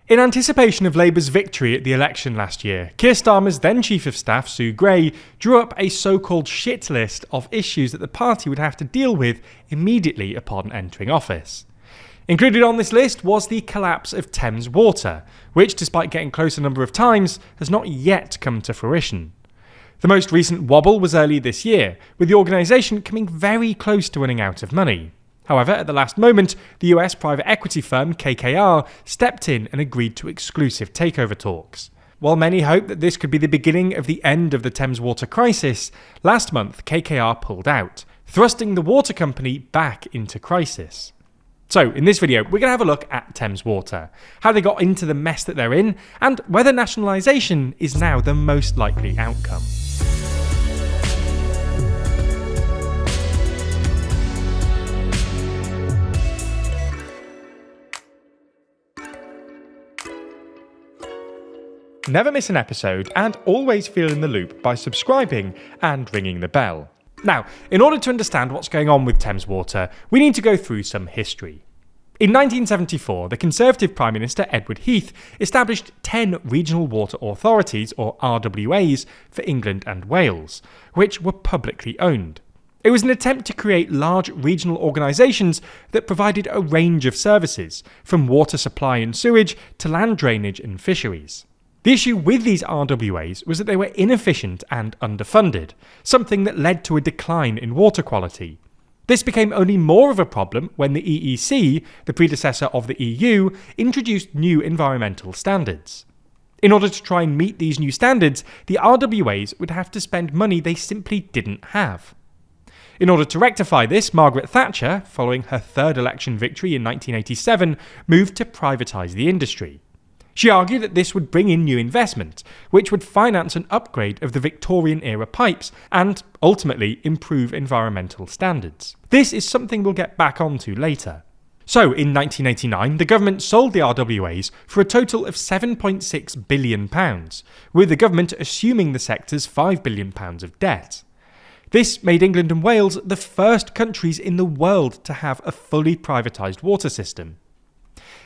In anticipation of Labour's victory at the election last year, Keir Starmer's then Chief of Staff, Sue Gray, drew up a so-called shit list of issues that the party would have to deal with immediately upon entering office. Included on this list was the collapse of Thames Water, which, despite getting close a number of times, has not yet come to fruition. The most recent wobble was early this year, with the organisation coming very close to running out of money. However, at the last moment, the US private equity firm KKR stepped in and agreed to exclusive takeover talks. While many hoped that this could be the beginning of the end of the Thames Water crisis, last month KKR pulled out, thrusting the water company back into crisis. So, in this video, we're going to have a look at Thames Water, how they got into the mess that they're in, and whether nationalisation is now the most likely outcome. Never miss an episode and always feel in the loop by subscribing and ringing the bell. Now, in order to understand what's going on with Thames Water, we need to go through some history. In 1974, the Conservative Prime Minister Edward Heath established 10 regional water authorities, or RWAs, for England and Wales, which were publicly owned. It was an attempt to create large regional organisations that provided a range of services, from water supply and sewage to land drainage and fisheries. The issue with these RWAs was that they were inefficient and underfunded, something that led to a decline in water quality. This became only more of a problem when the EEC, the predecessor of the EU, introduced new environmental standards. In order to try and meet these new standards, the RWAs would have to spend money they simply didn't have. In order to rectify this, Margaret Thatcher, following her third election victory in 1987, moved to privatise the industry. She argued that this would bring in new investment, which would finance an upgrade of the Victorian-era pipes and, ultimately, improve environmental standards. This is something we'll get back onto later. So, in 1989, the government sold the RWAs for a total of £7.6 billion, with the government assuming the sector's £5 billion of debt. This made England and Wales the first countries in the world to have a fully privatised water system.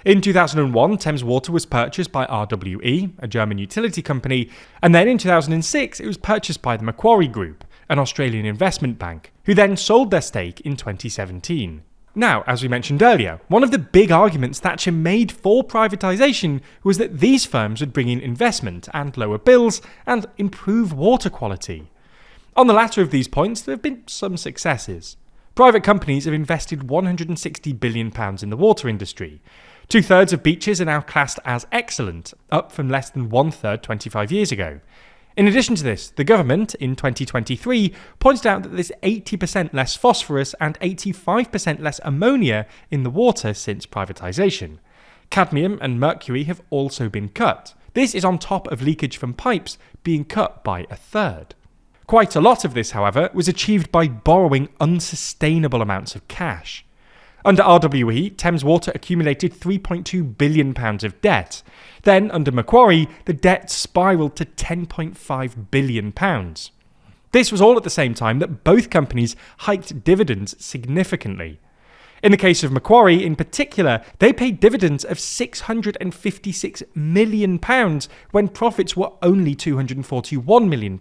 In 2001, Thames Water was purchased by RWE, a German utility company, and then in 2006 it was purchased by the Macquarie Group, an Australian investment bank, who then sold their stake in 2017. Now, as we mentioned earlier, one of the big arguments Thatcher made for privatisation was that these firms would bring in investment and lower bills and improve water quality. On the latter of these points, there have been some successes. Private companies have invested £160 billion in the water industry. 2/3 of beaches are now classed as excellent, up from less than 1/3 25 years ago. In addition to this, the government, in 2023, pointed out that there's 80% less phosphorus and 85% less ammonia in the water since privatisation. Cadmium and mercury have also been cut. This is on top of leakage from pipes being cut by 1/3. Quite a lot of this, however, was achieved by borrowing unsustainable amounts of cash. Under RWE, Thames Water accumulated £3.2 billion of debt. Then, under Macquarie, the debt spiralled to £10.5 billion. This was all at the same time that both companies hiked dividends significantly. In the case of Macquarie in particular, they paid dividends of £656 million when profits were only £241 million.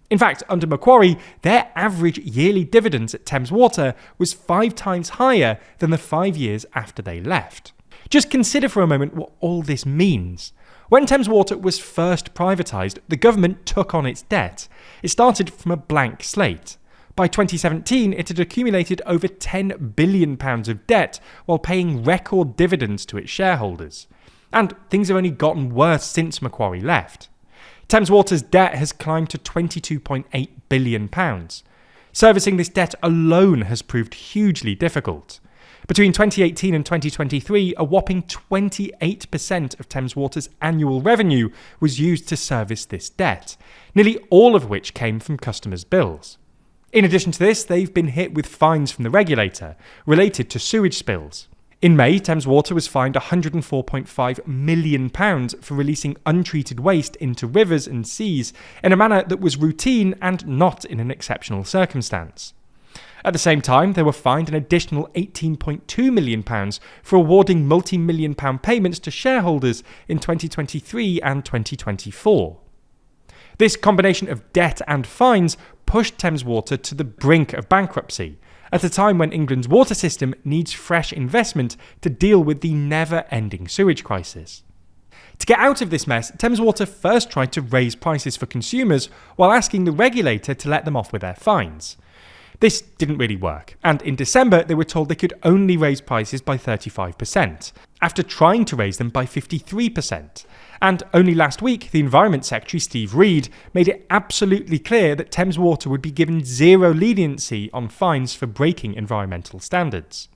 In fact, under Macquarie, their average yearly dividends at Thames Water was 5 times higher than the 5 years after they left. Just consider for a moment what all this means. When Thames Water was first privatised, the government took on its debt. It started from a blank slate. By 2017, it had accumulated over £10 billion of debt while paying record dividends to its shareholders. And things have only gotten worse since Macquarie left. Thames Water's debt has climbed to £22.8 billion. Servicing this debt alone has proved hugely difficult. Between 2018 and 2023, a whopping 28% of Thames Water's annual revenue was used to service this debt, nearly all of which came from customers' bills. In addition to this, they've been hit with fines from the regulator related to sewage spills. In May, Thames Water was fined £104.5 million for releasing untreated waste into rivers and seas in a manner that was routine and not in an exceptional circumstance. At the same time, they were fined an additional £18.2 million for awarding multi-million pound payments to shareholders in 2023 and 2024. This combination of debt and fines pushed Thames Water to the brink of bankruptcy, at a time when England's water system needs fresh investment to deal with the never-ending sewage crisis. To get out of this mess, Thames Water first tried to raise prices for consumers while asking the regulator to let them off with their fines. This didn't really work, and in December they were told they could only raise prices by 35%, after trying to raise them by 53%. And only last week, the Environment Secretary Steve Reed made it absolutely clear that Thames Water would be given zero leniency on fines for breaking environmental standards.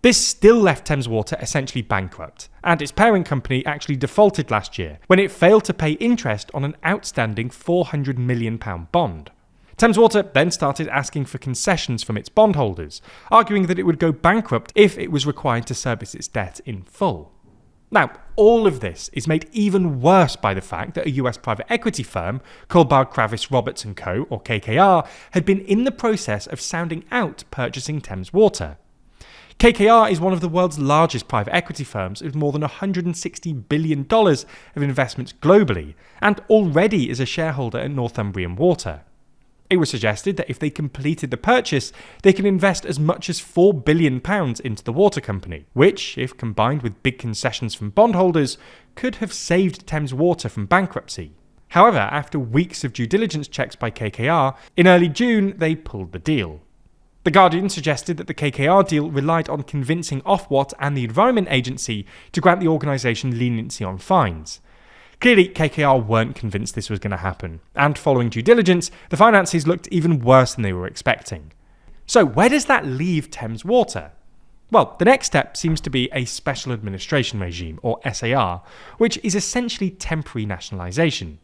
This still left Thames Water essentially bankrupt, and its parent company actually defaulted last year when it failed to pay interest on an outstanding £400 million bond. Thames Water then started asking for concessions from its bondholders, arguing that it would go bankrupt if it was required to service its debt in full. Now, all of this is made even worse by the fact that a US private equity firm, Kohlberg Kravis Roberts & Co., or KKR, had been in the process of sounding out purchasing Thames Water. KKR is one of the world's largest private equity firms with more than $160 billion of investments globally, and already is a shareholder at Northumbrian Water. It was suggested that if they completed the purchase, they could invest as much as £4 billion into the water company, which, if combined with big concessions from bondholders, could have saved Thames Water from bankruptcy. However, after weeks of due diligence checks by KKR, in early June they pulled the deal. The Guardian suggested that the KKR deal relied on convincing Ofwat and the Environment Agency to grant the organisation leniency on fines. Clearly, KKR weren't convinced this was going to happen, and following due diligence, the finances looked even worse than they were expecting. So where does that leave Thames Water? Well, the next step seems to be a Special Administration Regime, or SAR, which is essentially temporary nationalisation.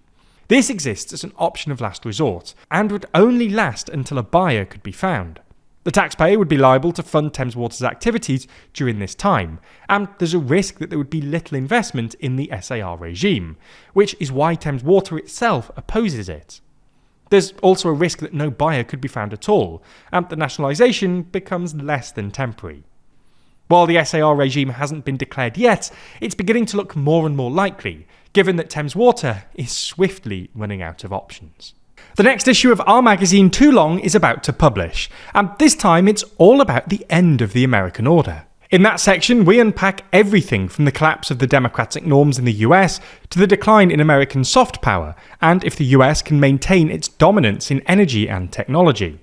This exists as an option of last resort, and would only last until a buyer could be found. The taxpayer would be liable to fund Thames Water's activities during this time, and there's a risk that there would be little investment in the SAR regime, which is why Thames Water itself opposes it. There's also a risk that no buyer could be found at all, and that nationalisation becomes less than temporary. While the SAR regime hasn't been declared yet, it's beginning to look more and more likely, given that Thames Water is swiftly running out of options. The next issue of our magazine, Too Long, is about to publish, and this time it's all about the end of the American order. In that section, we unpack everything from the collapse of the democratic norms in the US to the decline in American soft power, and if the US can maintain its dominance in energy and technology.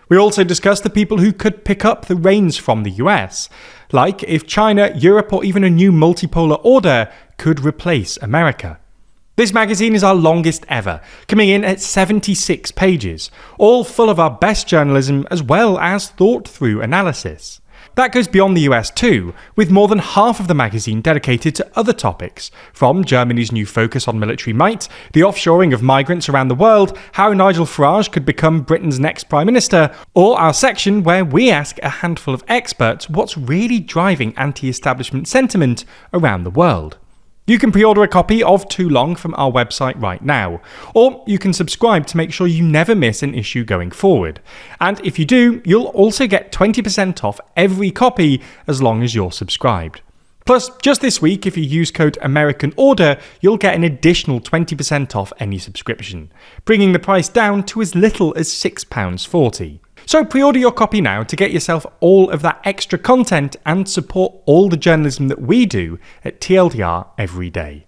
We also discuss the people who could pick up the reins from the US, like if China, Europe, or even a new multipolar order could replace America. This magazine is our longest ever, coming in at 76 pages, all full of our best journalism as well as thought-through analysis. That goes beyond the US too, with more than half of the magazine dedicated to other topics, from Germany's new focus on military might, the offshoring of migrants around the world, how Nigel Farage could become Britain's next Prime Minister, or our section where we ask a handful of experts what's really driving anti-establishment sentiment around the world. You can pre-order a copy of Too Long from our website right now, or you can subscribe to make sure you never miss an issue going forward. And if you do, you'll also get 20% off every copy as long as you're subscribed. Plus, just this week, if you use code AmericanOrder, you'll get an additional 20% off any subscription, bringing the price down to as little as £6.40. So pre-order your copy now to get yourself all of that extra content and support all the journalism that we do at TLDR every day.